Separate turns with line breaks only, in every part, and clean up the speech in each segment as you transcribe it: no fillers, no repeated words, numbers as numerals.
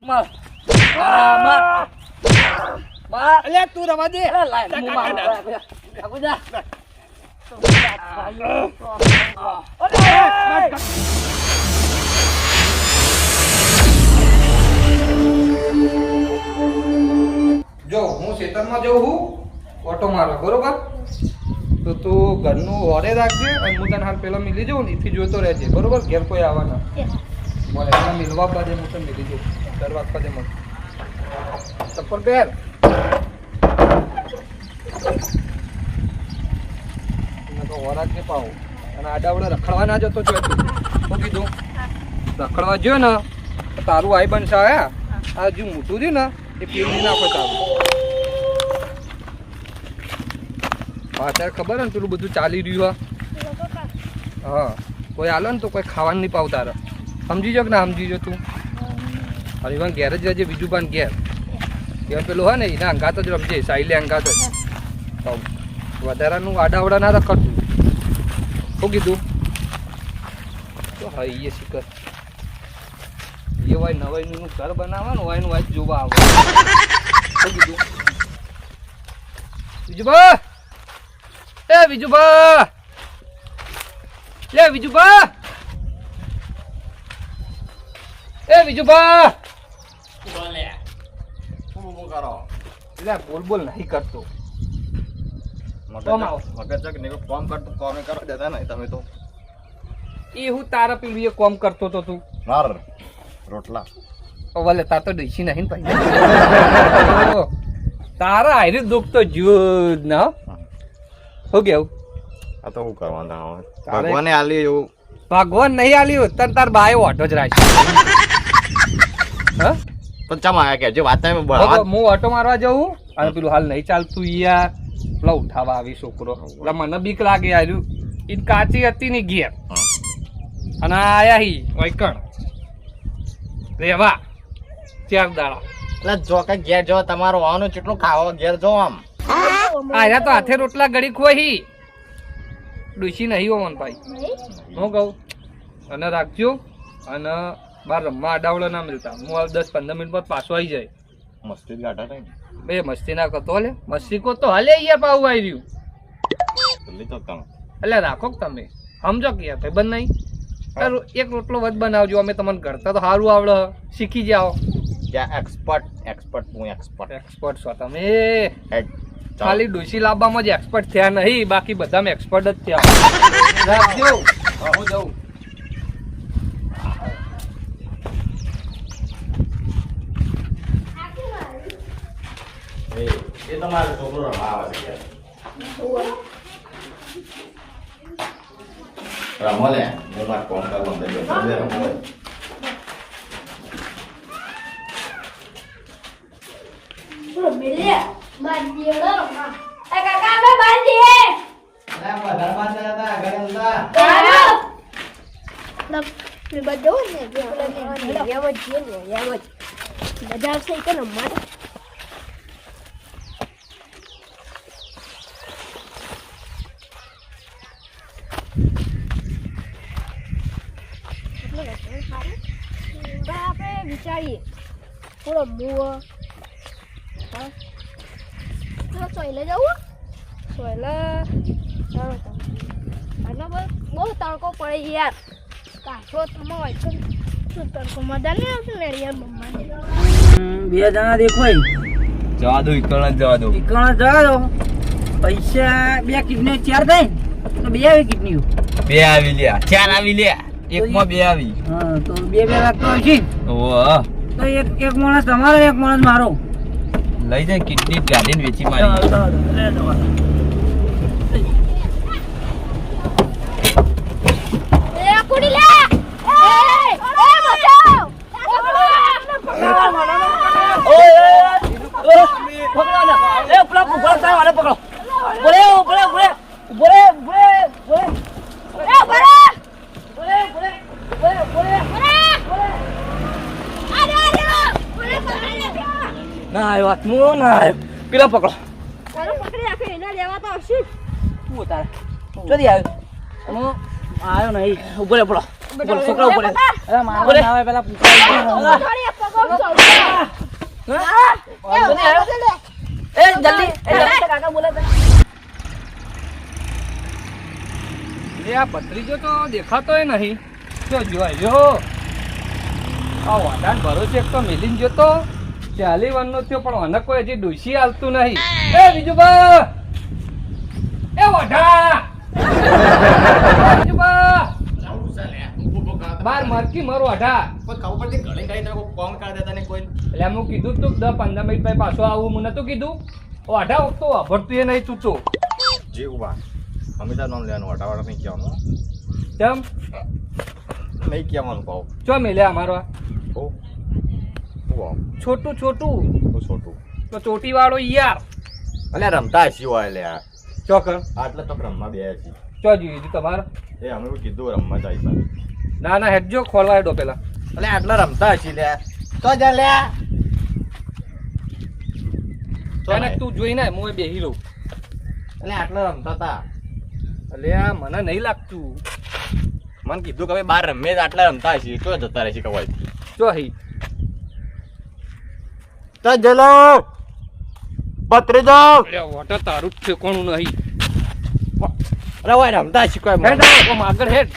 માર માર માર
અલે તું રવા દે
લાય હું માર આગુ જા
જો હું ખેતરમાં જઉં છું ઓટો મારવા બરોબર તો તું ઘરનું ઓરે રાખજે અને હું તને હાલ પેલા મિલી જાઉં ને એથી જોતો રહેજે બરોબર ઘેર કોઈ આવવાના બોલે એના મિલવા બાદ હું તને મિલી જાઉં દરવાજ પાસે મને ચપ્પલ પહેર તો ઓરા જ નહીં પાવું અને આડાવડે રખડવા ના જતો જો શું કીધું રખડવા ગયો ને તો તારું આઈ બનશે આ જે મોટું રહ્યું ને એ પીવડી નાખો તારું અત્યારે ખબર ને પેલું બધું ચાલી રહ્યું હા કોઈ આલે ને તો કોઈ ખાવાનું નહીં પાવ તારે સમજી જો કે ના સમજી જો તું અને ઇવન ઘેર જ રહેજે બીજું પણ ઘેર ઘેર પેલું હોય ને એના અંગાત જ રમજે સાઈલે અંગાત જ વધારાનું આડાવડા ના રખડતું શું કીધું તો હા એ શીખર એ હોય નવાઈનું ઘર બનાવવાનું હોય એનું વાય જોવા આવે શું કીધું બીજું બા એ બીજું બા લે બીજું બા એ બીજું બા
બોલે શું કરો
લે બોલ બોલ નહીં કરતો
મગજ ચક ને કોમ કરતો કોમ કરો દેતા નહીં તમે તો
એ હું તારા પેલું એ કોમ કરતો તો તું
માર રોટલા
ભલે તાર તો ડઈસી નહીં ભાઈ તારા હારે દુઃખ તો જુદ ના હો કેવું
આ તો શું કરવાના ભગવાને આલી એવું
ભગવાન નહીં આલ્યું તને તાર બાયો ઓટો જ રાખ હા
પણ ચમ આયા કે જે વાત તમે
હું ઓટો મારવા જઉં અને પેલું હાલ નહીં ચાલતું યાર પેલા ઉઠાવા આવી છોકરો એટલે મને બીક લાગે આવ્યું એ કાચી હતી ને ઘેર અને આયા હી વૈકણ રેવા ચાર દાડા
એટલે જો કે ઘેર જો તમારો વાનું કેટલું ખાવા ઘેર જો આમ
આયા તો હાથે રોટલા ગળી ખોઈ ડૂસી નહીં હોમન ભાઈ હું કહું અને રાખજો અને બાર રમવા આડાવડો ના મિલતા હું 10-15 મિનિટ પર પાછો આવી જાય
મસ્તી ગાટા થાય
બે મસ્તી ના કરતો હલે મસ્તી કો તો હલે યાર પાવું આવી રહ્યું
જલ્દી તો કામ
એટલે રાખો કે તમે સમજો કે યાર ભાઈ બંધ નહીં એક રોટલો વધ બનાવજો અમે તમને કરતા તો સારું આવડે શીખી જાઓ
એક્સપર્ટ હું
એક્સપર્ટ છો તમે ખાલી ડોસી લાવવામાં જ એક્સપર્ટ થયા નહીં બાકી બધામાં એક્સપર્ટ જ થયા રાખજો હું જાઉં
એ તમારો છોકરો રમવા આવે છે રમો લે હું માર કોમ કરવા દે રમો
મિલે બાંધી લો માં એ કાકા મે બાંધી હે
ના બધા બાંધા હતા ઘરે હતા
મે બધો ને યાવત બજાર સે કે નંબર આપણે વિચારીએ પૂરો મુવો હા સોયલે જવું સોયલે ચાલો અને બહુ તડકો પડે યાર કાઠો તમે હોય તો શું તડકો મજા નહીં આવશે ને યાર મમ્માને
બે જણા દેખાય
જવા દો ઇકણ જવા દો
પૈસા 2 કિડની 4 થાય તો 2 આવી કિડની
2 આવી લ્યા 4 આવી લ્યા એકમાં 2 આવી
હા તો 2 લાગતો હશે
ઓહ
તો એક માણસ તમારો એક માણસ મારો
લઈ જાય કિડની ગાડીને વેચી મારી
એ કુડી લે એ બચાવ
ના આવ્યો હું ના આવ્યો પેલા પકડો
પકડી રાખે એના લેવા તો આવશે
શું તારે ચોથી આવ્યો હું આવ્યો નહીં ઉભો રે પડો બોલ, છોકરા ઉપર અરે મારો ના આવે પેલા પૂછવા
થોડી પગો ચોઈલે
એ જલ્દી કાકા બોલે
એ આ પત્રીજો તો દેખાતોય નહીં. જો જોયો આ વાડાન ભરોસે એક તો મિલીન જોતો 40 વર્ષનો થયો પણ મને કોઈ હજી ડોસી હાલતું નહીં. એ બીજું બા એ વાડા બીજું બા બાર મરકી મારો વાડા
કોઈ ખબર પડતી ઘણી કઈ ના કોણ કાઢ દેતા ને કોઈ
એટલે હું કીધું તું 10-15 મિનિટ પછી પાછો આવું મને નતું કીધું. વાડા તો વાપરતું એ નહીં તું તો
જીવવા અમિતા નામ લેવાનું વાટાવાળા નહીં કહેવાનું
કેમ
નહીં કહેવાનું કહો
ચો મેલ્યા અમારો
ઓ
છોટું છોટું
છોટું
તો ચોટી વાળો યાર
અલ્યા રમતા સિવાય લે
ચોકર
આટલે તો રમવા બે છે
ચો જોઈએ તમારે
એ અમે કીધું રમવા જાય સાહેબ
ના ના હેડજો ખોલવા હેડો પેલા
અલ્યા આટલા રમતા હશી લે તો જા લે
એને તું જોઈને હું બેહી રહું.
અલ્યા આટલા રમતા તા
અલે આ મને નહીં લાગતું.
મને કીધું કે ભાઈ બાર રમે આટલા રમતા હશી તો જતા રહેશે કવાય
ચો હી
તો જલો પત્રે જાઓ
અરે વોટર તારું જ ઠેકોણું નહીં.
અરે ભાઈ રમતા હશી કોઈ
હેડ આમ આગળ હેડ.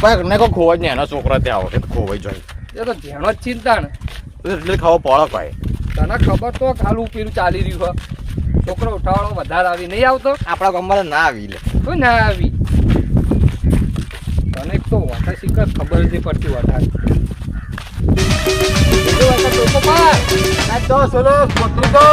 કોઈ ને કોઈ ખોવાય ને એનો છોકરો ત્યાં આવે ખોવાઈ જાય
એ તો ધ્યાનો જ ચિંતા ને
એટલે ખાવો પડો કોઈ
તને ખબર તો ખાલું પેલું ચાલી રહ્યું છે. છોકરો ઉઠાવાળો વધારે આવી નહીં આવતો
આપણા ગામમાં ના આવી લે
કોઈ ના આવી. તને એક તો વાટા શીખર ખબર નથી પડતી વધારે. બીજો વાટા ટોકો પાર.
આ તો સોલો પત્રી તો